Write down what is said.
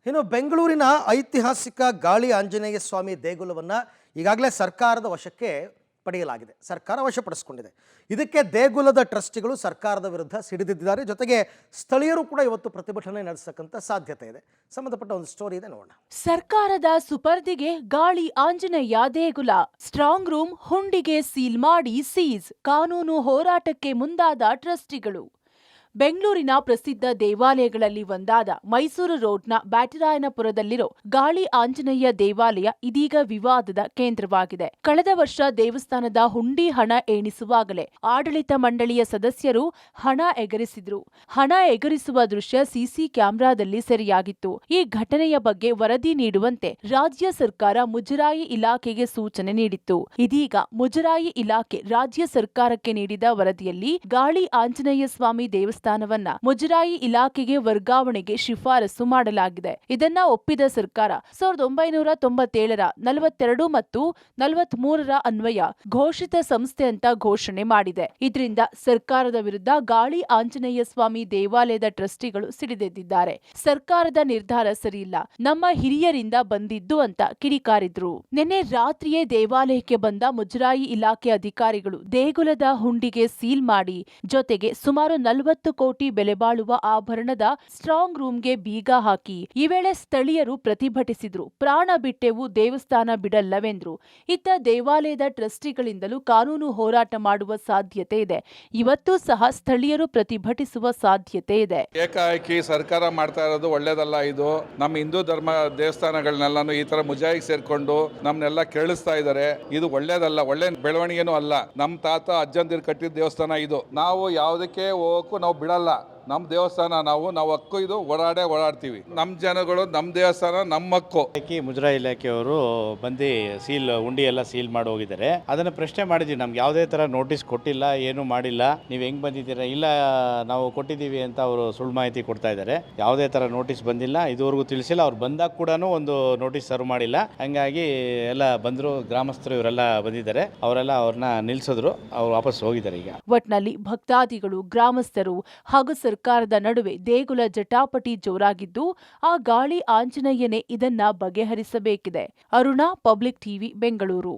ಇನ್ನು ಬೆಂಗಳೂರಿನ ಐತಿಹಾಸಿಕ ಗಾಳಿ ಆಂಜನೇಯ ಸ್ವಾಮಿ ದೇಗುಲವನ್ನು ಈಗಾಗಲೇ ಸರ್ಕಾರದ ವಶಕ್ಕೆ ಪಡೆಯಲಾಗಿದೆ. ಸರ್ಕಾರ ವಶಪಡಿಸಿಕೊಂಡಿದೆ. ಇದಕ್ಕೆ ದೇಗುಲದ ಟ್ರಸ್ಟಿಗಳು ಸರ್ಕಾರದ ವಿರುದ್ಧ ಸಿಡಿದಿದ್ದಾರೆ. ಜೊತೆಗೆ ಸ್ಥಳೀಯರು ಕೂಡ ಇವತ್ತು ಪ್ರತಿಭಟನೆ ನಡೆಸತಕ್ಕಂಥ ಸಾಧ್ಯತೆ ಇದೆ. ಸಂಬಂಧಪಟ್ಟ ಒಂದು ಸ್ಟೋರಿ ಇದೆ, ನೋಡೋಣ. ಸರ್ಕಾರದ ಸುಪರ್ದಿಗೆ ಗಾಳಿ ಆಂಜನೇಯ ದೇಗುಲ, ಸ್ಟ್ರಾಂಗ್ ರೂಮ್ ಹುಂಡಿಗೆ ಸೀಲ್ ಮಾಡಿ ಸೀಸ್, ಕಾನೂನು ಹೋರಾಟಕ್ಕೆ ಮುಂದಾದ ಟ್ರಸ್ಟಿಗಳು. ಬೆಂಗಳೂರಿನ ಪ್ರಸಿದ್ಧ ದೇವಾಲಯಗಳಲ್ಲಿ ಒಂದಾದ ಮೈಸೂರು ರೋಡ್ನ ಬ್ಯಾಟರಾಯನಪುರದಲ್ಲಿರೋ ಗಾಳಿ ಆಂಜನೇಯ ದೇವಾಲಯ ಇದೀಗ ವಿವಾದದ ಕೇಂದ್ರವಾಗಿದೆ. ಕಳೆದ ವರ್ಷ ದೇವಸ್ಥಾನದ ಹುಂಡಿ ಹಣ ಎಣಿಸುವಾಗಲೇ ಆಡಳಿತ ಮಂಡಳಿಯ ಸದಸ್ಯರು ಹಣ ಎಗರಿಸಿದ್ರು. ಹಣ ಎಗರಿಸುವ ದೃಶ್ಯ ಸಿಸಿ ಕ್ಯಾಮೆರಾದಲ್ಲಿ ಸೆರೆಯಾಗಿತ್ತು. ಈ ಘಟನೆಯ ಬಗ್ಗೆ ವರದಿ ನೀಡುವಂತೆ ರಾಜ್ಯ ಸರ್ಕಾರ ಮುಜರಾಯಿ ಇಲಾಖೆಗೆ ಸೂಚನೆ ನೀಡಿತ್ತು. ಇದೀಗ ಮುಜರಾಯಿ ಇಲಾಖೆ ರಾಜ್ಯ ಸರ್ಕಾರಕ್ಕೆ ನೀಡಿದ ವರದಿಯಲ್ಲಿ ಗಾಳಿ ಆಂಜನೇಯ ಸ್ವಾಮಿ ದೇವಸ್ಥಾನವನ್ನ ಮುಜರಾಯಿ ಇಲಾಖೆಗೆ ವರ್ಗಾವಣೆಗೆ ಶಿಫಾರಸು ಮಾಡಲಾಗಿದೆ. ಇದನ್ನ ಒಪ್ಪಿದ ಸರ್ಕಾರ 1997ರ 42 ಮತ್ತು 43ರ ಅನ್ವಯ ಘೋಷಿತ ಸಂಸ್ಥೆ ಅಂತ ಘೋಷಣೆ ಮಾಡಿದೆ. ಇದರಿಂದ ಸರ್ಕಾರದ ವಿರುದ್ಧ ಗಾಳಿ ಆಂಜನೇಯ ಸ್ವಾಮಿ ದೇವಾಲಯದ ಟ್ರಸ್ಟಿಗಳು ಸಿಡಿದೆದ್ದಿದ್ದಾರೆ. ಸರ್ಕಾರದ ನಿರ್ಧಾರ ಸರಿಯಿಲ್ಲ, ನಮ್ಮ ಹಿರಿಯರಿಂದ ಬಂದಿದ್ದು ಅಂತ ಕಿಡಿಕಾರಿದ್ರು. ನಿನ್ನೆ ರಾತ್ರಿಯೇ ದೇವಾಲಯಕ್ಕೆ ಬಂದ ಮುಜರಾಯಿ ಇಲಾಖೆ ಅಧಿಕಾರಿಗಳು ದೇಗುಲದ ಹುಂಡಿಗೆ ಸೀಲ್ ಮಾಡಿ, ಜೊತೆಗೆ ಸುಮಾರು 40 ಕೋಟಿ ಬೆಲೆ ಬಾಳುವ ಆಭರಣದ ಸ್ಟ್ರಾಂಗ್ ರೂಮ್ಗೆ ಬೀಗ ಹಾಕಿ, ಈ ವೇಳೆ ಸ್ಥಳೀಯರು ಪ್ರತಿಭಟಿಸಿದ್ರು. ಪ್ರಾಣ ಬಿಟ್ಟೆವು, ದೇವಸ್ಥಾನ ಬಿಡಲ್ಲವೆಂದ್ರು. ಇತ್ತ ದೇವಾಲಯದ ಟ್ರಸ್ಟಿಗಳಿಂದಲೂ ಕಾನೂನು ಹೋರಾಟ ಮಾಡುವ ಸಾಧ್ಯತೆ ಇದೆ. ಇವತ್ತೂ ಸಹ ಸ್ಥಳೀಯರು ಪ್ರತಿಭಟಿಸುವ ಸಾಧ್ಯತೆ ಇದೆ. ಏಕಾಏಕಿ ಸರ್ಕಾರ ಮಾಡ್ತಾ ಇರೋದು ಒಳ್ಳೇದಲ್ಲ. ಇದು ನಮ್ಮ ಹಿಂದೂ ಧರ್ಮ ದೇವಸ್ಥಾನಗಳನ್ನೆಲ್ಲಾನು ಈ ತರ ಮುಜಾಯಿಗೆ ಸೇರ್ಕೊಂಡು ನಮ್ನೆಲ್ಲ ಕೇಳಿಸ್ತಾ ಇದ್ದಾರೆ. ಇದು ಒಳ್ಳೇದಲ್ಲ, ಒಳ್ಳೆ ಬೆಳವಣಿಗೆನೂ ಅಲ್ಲ. ನಮ್ಮ ತಾತ ಅಜ್ಜಂದಿರು ಕಟ್ಟಿದ ದೇವಸ್ಥಾನ ಇದು. ನಾವು ಯಾವುದಕ್ಕೆ ಹೋಗಕ್ಕೂ ನಾವು ಬಿಡಲ್ಲ. ನಮ್ಮ ದೇವಸ್ಥಾನ ನಾವು ಹಕ್ಕು, ಇದು ಓಡಾಡ್ತೀವಿ. ನಮ್ಮ ಜನಗಳು ನಮ್ಮ ದೇವಸ್ಥಾನ ನಮ್ಮ ಹಕ್ಕು. ಮುಜರಾಯಿ ಇಲಾಖೆಯವರು ಬಂದು ಹುಂಡಿ ಎಲ್ಲ ಸೀಲ್ ಮಾಡಿ ಹೋಗಿದ್ದಾರೆ. ಅದನ್ನು ಪ್ರಶ್ನೆ ಮಾಡಿದ್ವಿ, ನಮ್ಗೆ ಯಾವುದೇ ತರ ನೋಟಿಸ್ ಕೊಟ್ಟಿಲ್ಲ, ಏನು ಮಾಡಿಲ್ಲ, ನೀವು ಹೆಂಗ್ ಬಂದಿದ್ದೀರಾ? ಇಲ್ಲ, ನಾವು ಕೊಟ್ಟಿದ್ದೀವಿ ಅಂತ ಅವರು ಸುಳ್ಳು ಮಾಹಿತಿ ಕೊಡ್ತಾ ಇದ್ದಾರೆ. ಯಾವುದೇ ತರ ನೋಟಿಸ್ ಬಂದಿಲ್ಲ, ಇದುವರೆಗೂ ತಿಳಿಸಿಲ್ಲ. ಅವ್ರು ಬಂದಾಗ ಕೂಡ ಒಂದು ನೋಟಿಸ್ ಸರ್ವ್ ಮಾಡಿಲ್ಲ. ಹಂಗಾಗಿ ಎಲ್ಲ ಬಂದ್ರು, ಗ್ರಾಮಸ್ಥರು ಇವರೆಲ್ಲ ಬಂದಿದ್ದಾರೆ. ಅವರೆಲ್ಲ ಅವ್ರನ್ನ ನಿಲ್ಸಿದ್ರು, ಅವ್ರು ವಾಪಸ್ ಹೋಗಿದ್ದಾರೆ. ಈಗ ಒಟ್ನಲ್ಲಿ ಭಕ್ತಾದಿಗಳು, ಗ್ರಾಮಸ್ಥರು ಹಾಗೂ ಸರ್ಕಾರದ ನಡುವೆ ದೇಗುಲ ಜಟಾಪಟಿ ಜೋರಾಗಿದ್ದು, ಆ ಗಾಳಿ ಆಂಜನೇಯನೇ ಇದನ್ನ ಬಗೆಹರಿಸಬೇಕಿದೆ. Aruna, public TV, Bengaluru.